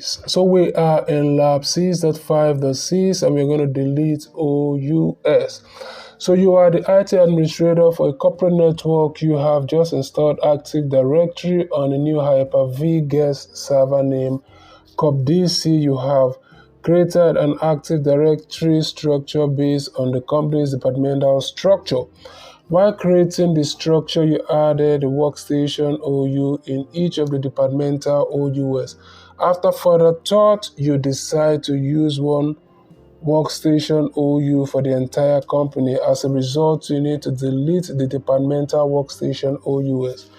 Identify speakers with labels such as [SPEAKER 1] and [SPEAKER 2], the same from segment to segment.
[SPEAKER 1] C's. So we are in lab 6.5.6 and we're going to delete OUs. So you are the IT administrator for a corporate network. You have just installed Active Directory on a new Hyper-V guest server named CompTIA. You have created an Active Directory structure based on the company's departmental structure. While creating the structure, you added a workstation OU in each of the departmental OUs. After further thought, you decide to use one workstation OU for the entire company. As a result, you need to delete the departmental workstation OUs.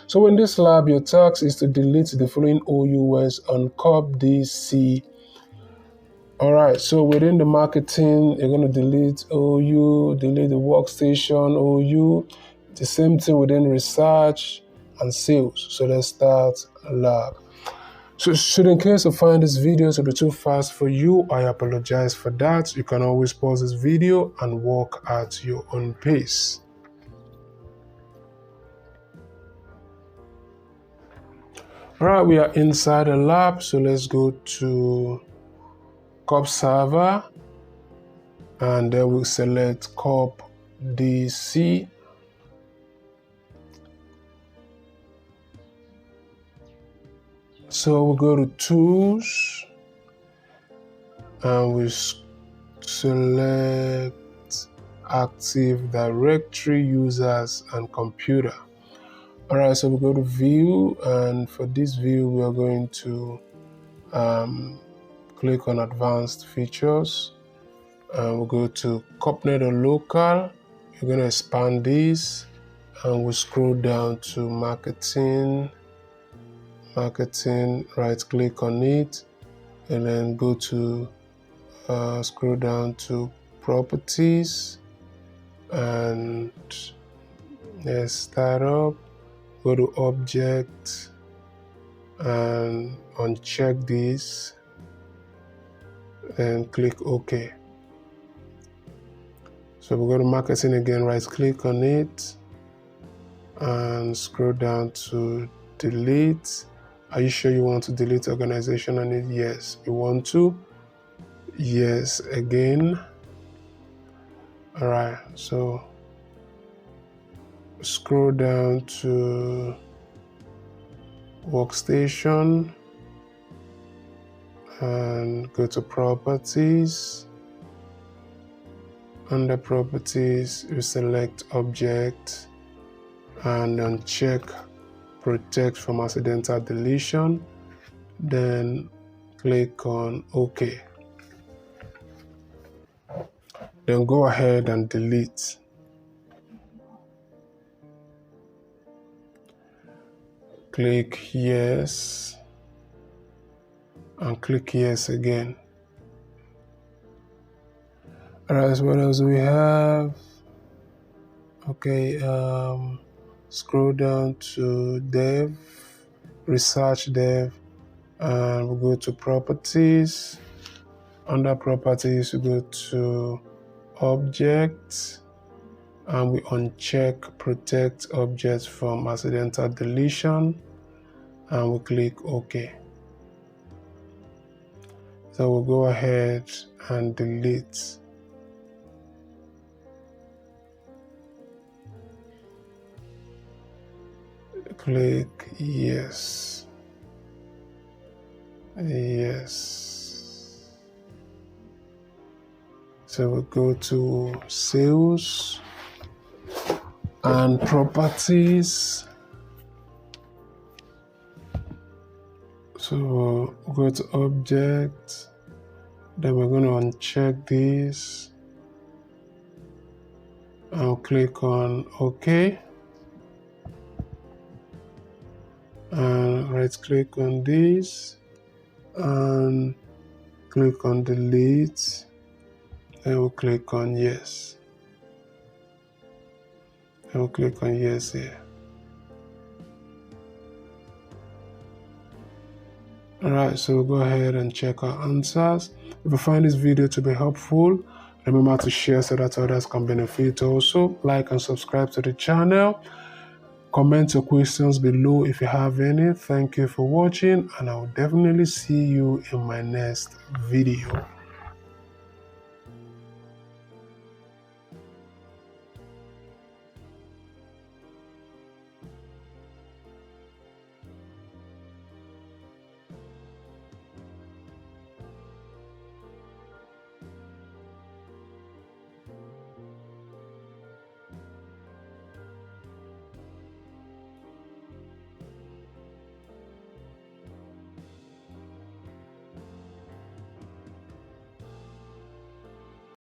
[SPEAKER 1] So in this lab, your task is to delete the following OUs on CompTIA. Alright, so within the marketing, you're going to delete OU, delete the workstation OU. The same thing within research and sales. So let's start lab. So should in case you find this video to be too fast for you, I apologize for that. You can always pause this video and walk at your own pace. Alright, we are inside the lab, so let's go to Corp server and then we'll select CompTIA. So we'll go to Tools and we select Active Directory, Users and Computer. Alright, so we'll go to View, and for this view we are going to click on Advanced Features and we'll go to CompNet or Local. You're going to expand this and we'll scroll down to Marketing, right click on it and then go to scroll down to Properties and let's start up. Go to Object and uncheck this and click OK. So we'll go to Marketing again, right click on it and scroll down to Delete. Are you sure you want to delete organization on it? Yes. You want to? Yes again. Alright, so scroll down to Workstation and go to Properties. Under Properties, you select Object and uncheck Protect from Accidental Deletion. Then click on OK. Then go ahead and delete. Click Yes and click Yes again. Alright, so what else do we have? Okay, scroll down to Dev, Research Dev, and we'll go to Properties. Under Properties, we go to Objects, and we uncheck Protect Objects from Accidental Deletion, and we'll click OK. So we'll go ahead and delete. Click Yes. Yes. So we'll go to Sales and Properties. So we'll go to Object. Then we're going to uncheck this. I'll click on OK. And right click on this and click on Delete. Then we'll click on Yes. And we'll click on Yes here. Alright, so we'll go ahead and check our answers. If you find this video to be helpful, remember to share so that others can benefit also. Like and subscribe to the channel. Comment your questions below if you have any. Thank you for watching, and I will definitely see you in my next video.